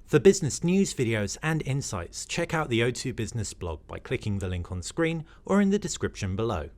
For business news, videos and insights, check out the O2 Business blog by clicking the link on screen or in the description below.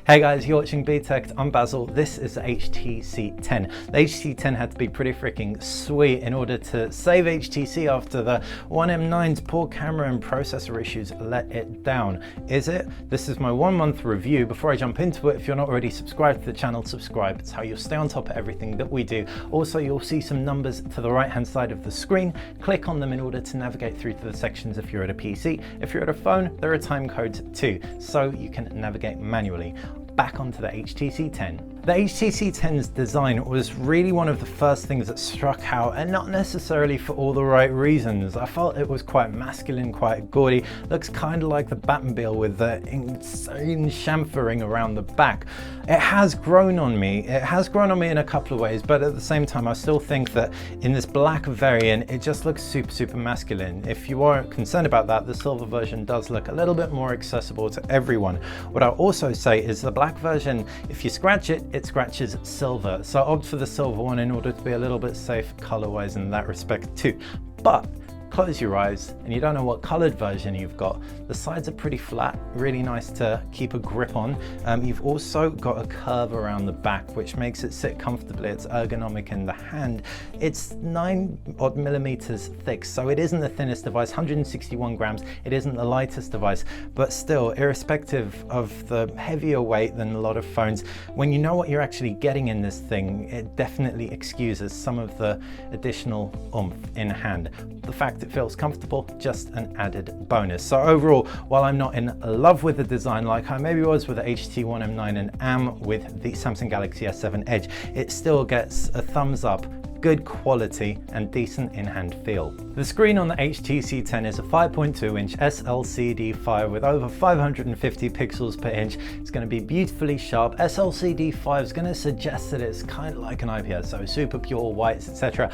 Hey guys, you're watching BTech. I'm Basil. This is the HTC 10. The HTC 10 had to be pretty freaking sweet in order to save HTC after the One M9's poor camera and processor issues let it down. Is it? This is my 1 month review. Before I jump into it, if you're not already subscribed to the channel, subscribe. It's how you'll stay on top of everything that we do. Also, you'll see some numbers to the right hand side of the screen. Click on them in order to navigate through to the sections if you're at a PC. If you're at a phone, there are time codes too, so you can navigate manually. Back onto the HTC 10. The HTC 10's design was really one of the first things that struck out, and not necessarily for all the right reasons. I felt it was quite masculine, quite gaudy, looks kind of like the Batmobile with the insane chamfering around the back. It has grown on me. It has grown on me in a couple of ways, but at the same time, I still think that in this black variant, it just looks super masculine. If you are concerned about that, the silver version does look a little bit more accessible to everyone. What I'll also say is the black version, if you scratch it, it scratches silver. So I opt for the silver one in order to be a little bit safe color-wise in that respect too. But close your eyes and you don't know what colored version you've got. The sides are pretty flat, really nice to keep a grip on. You've also got a curve around the back, which makes it sit comfortably. It's ergonomic in the hand. It's 9 odd millimeters thick, so it isn't the thinnest device, 161 grams. It isn't the lightest device, but still, irrespective of the heavier weight than a lot of phones, when you know what you're actually getting in this thing, it definitely excuses some of the additional oomph in hand. The fact it feels comfortable, just an added bonus. So overall, while I'm not in love with the design like I maybe was with the HTC One M9 and am with the Samsung Galaxy S7 Edge, it still gets a thumbs up. Good quality and decent in-hand feel. The screen on the HTC 10 is a 5.2-inch SLCD5 with over 550 pixels per inch. It's going to be beautifully sharp. SLCD5 is going to suggest that it's kind of like an IPS, so super pure whites, etc.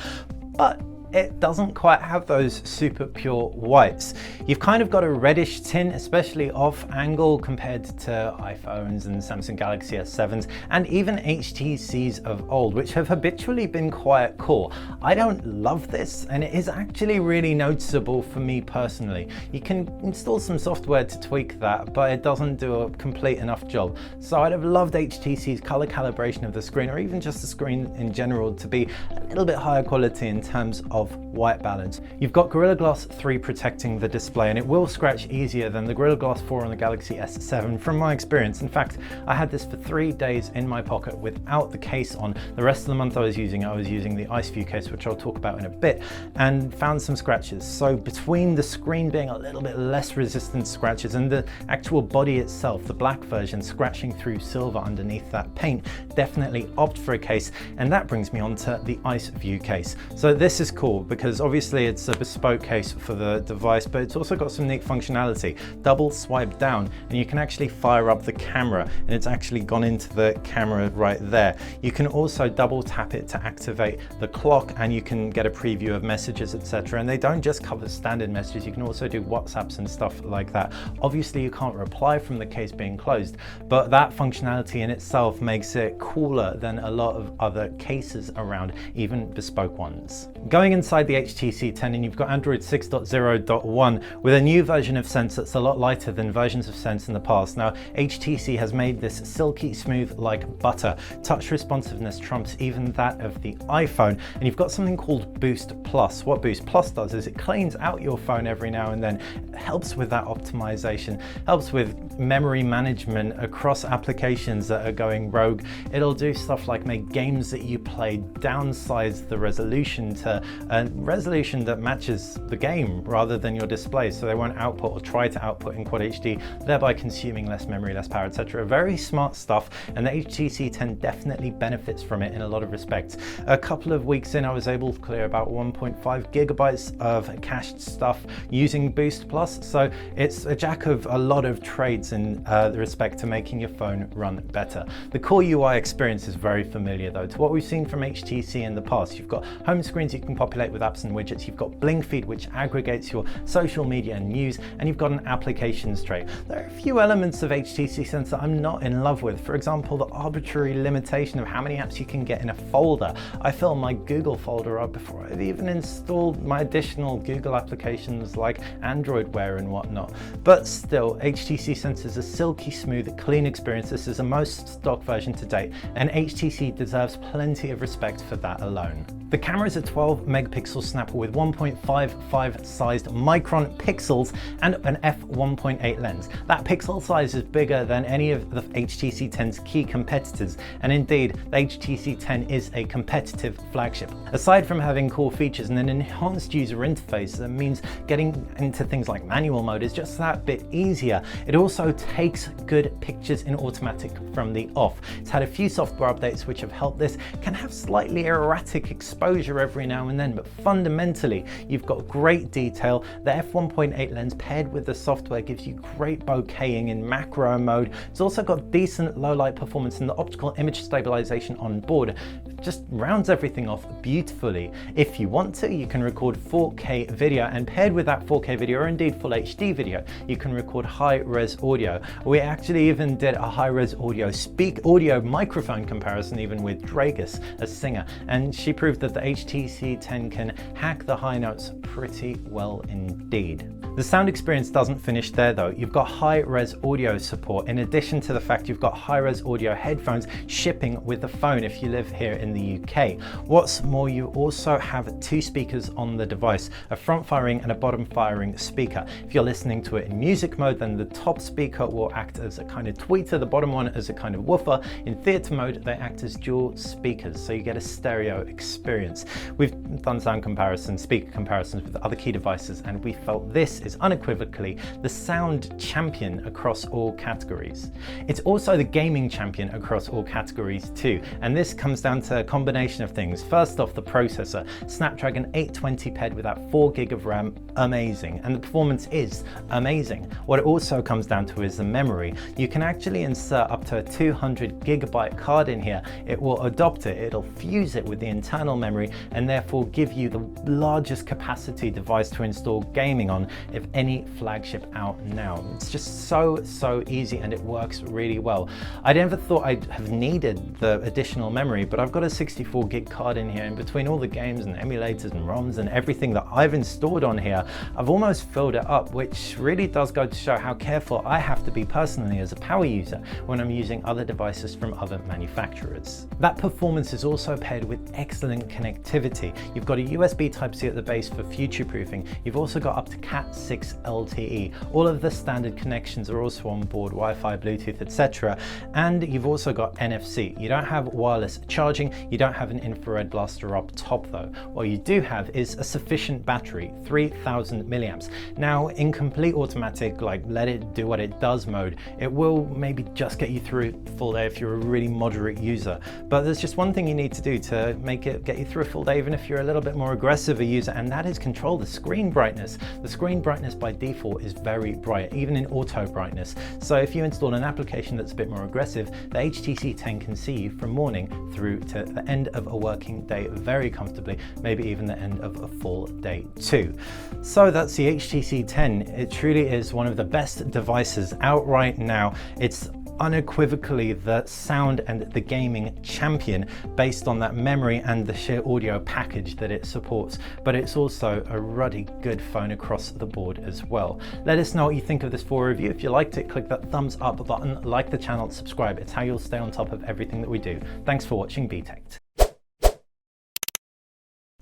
But it doesn't quite have those super pure whites. You've kind of got a reddish tint, especially off angle compared to iPhones and Samsung Galaxy S7s and even HTCs of old, which have habitually been quite cool. I don't love this, and it is actually really noticeable for me personally. You can install some software to tweak that, but it doesn't do a complete enough job. So I'd have loved HTC's color calibration of the screen, or even just the screen in general, to be a little bit higher quality in terms of white balance. You've got Gorilla Glass 3 protecting the display, and it will scratch easier than the Gorilla Glass 4 on the Galaxy S7 from my experience. In fact, I had this for 3 days in my pocket without the case on. The rest of the month I was using the Ice View case, which I'll talk about in a bit, and found some scratches. So between the screen being a little bit less resistant to scratches and the actual body itself, the black version scratching through silver underneath that paint, definitely opt for a case. And that brings me on to the Ice View case. So this is cool because obviously it's a bespoke case for the device, but it's also got some neat functionality. Double swipe down and you can actually fire up the camera, and it's actually gone into the camera right there. You can also double tap it to activate the clock, and you can get a preview of messages, etc. And they don't just cover standard messages, you can also do WhatsApps and stuff like that. Obviously you can't reply from the case being closed, but that functionality in itself makes it cooler than a lot of other cases around, even bespoke ones. Going inside the HTC 10, and you've got Android 6.0.1 with a new version of Sense that's a lot lighter than versions of Sense in the past. Now, HTC has made this silky smooth like butter. Touch responsiveness trumps even that of the iPhone, and you've got something called Boost Plus. What Boost Plus does is it cleans out your phone every now and then, helps with that optimization, helps with memory management across applications that are going rogue. It'll do stuff like make games that you play downsize the resolution to a resolution that matches the game rather than your display, so they won't output or try to output in Quad HD, thereby consuming less memory, less power, etc. Very smart stuff, and the HTC 10 definitely benefits from it in a lot of respects. A couple of weeks in, I was able to clear about 1.5 gigabytes of cached stuff using Boost Plus, so it's a jack of a lot of trades in respect to making your phone run better. The core UI experience is very familiar though to what we've seen from HTC in the past. You've got home screens you can populate manipulate with apps and widgets. You've got Blink Feed, which aggregates your social media and news, and you've got an applications tray. There are a few elements of HTC Sense that I'm not in love with. For example, the arbitrary limitation of how many apps you can get in a folder. I fill my Google folder up before I've even installed my additional Google applications like Android Wear and whatnot. But still, HTC Sense is a silky smooth, clean experience. This is the most stock version to date, and HTC deserves plenty of respect for that alone. The camera is a 12 megapixel snapper with 1.55 sized Micron pixels and an f1.8 lens. That pixel size is bigger than any of the HTC 10's key competitors, and indeed, the HTC 10 is a competitive flagship. Aside from having cool features and an enhanced user interface that means getting into things like manual mode is just that bit easier, it also takes good pictures in automatic from the off. It's had a few software updates which have helped this, can have slightly erratic exposure every now and then, but fundamentally you've got great detail. The f1.8 lens paired with the software gives you great bokehing in macro mode. It's also got decent low light performance, and the optical image stabilization on board just rounds everything off beautifully. If you want to, you can record 4K video, and paired with that 4K video, or indeed full HD video, you can record high-res audio. We actually even did a high-res audio microphone comparison even with Dragus, a singer, and she proved that the HTC 10 can hack the high notes pretty well indeed. The sound experience doesn't finish there though. You've got high-res audio support, in addition to the fact you've got high-res audio headphones shipping with the phone if you live here in the UK. What's more, you also have two speakers on the device, a front-firing and a bottom-firing speaker. If you're listening to it in music mode, then the top speaker will act as a kind of tweeter, the bottom one as a kind of woofer. In theatre mode, they act as dual speakers, so you get a stereo experience. We've done sound comparisons, speaker comparisons with other key devices, and we felt this is unequivocally the sound champion across all categories. It's also the gaming champion across all categories too, and this comes down to a combination of things. First off, the processor, Snapdragon 820 paired with that 4 gig of RAM, amazing, and the performance is amazing. What it also comes down to is the memory. You can actually insert up to a 200 gigabyte card in here. It will adopt it, it'll fuse it with the internal memory, and therefore give you the largest capacity device to install gaming on of any flagship out now. It's just so easy, and it works really well. I never thought I'd have needed the additional memory, but I've got a 64 gig card in here, and between all the games and emulators and ROMs and everything that I've installed on here, I've almost filled it up, which really does go to show how careful I have to be personally as a power user when I'm using other devices from other manufacturers. That performance is also paired with excellent connectivity. You've got a USB Type-C at the base for future-proofing. You've also got up to Cat 6 LTE. All of the standard connections are also on board, Wi-Fi, Bluetooth, etc. And you've also got NFC. You don't have wireless charging, you don't have an infrared blaster up top though. What you do have is a sufficient battery, 3000 milliamps. Now in complete automatic, like let it do what it does mode, it will maybe just get you through full day if you're a really moderate user. But there's just one thing you need to do to make it get you through a full day, even if you're a little bit more aggressive a user, and that is control the screen brightness. The screen brightness by default is very bright, even in auto brightness. So if you install an application that's a bit more aggressive, the HTC 10 can see you from morning through to the end of a working day very comfortably, maybe even the end of a full day too. So that's the HTC 10. It truly is one of the best devices out right now. It's unequivocally the sound and the gaming champion based on that memory and the sheer audio package that it supports, but it's also a ruddy good phone across the board as well. Let us know what you think of this full review. If you liked it, click that thumbs up button, like the channel, subscribe. It's how you'll stay on top of everything that we do. Thanks for watching BTech.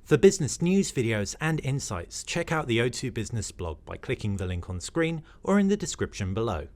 For business news, videos and insights, check out the O2 Business blog by clicking the link on screen or in the description below.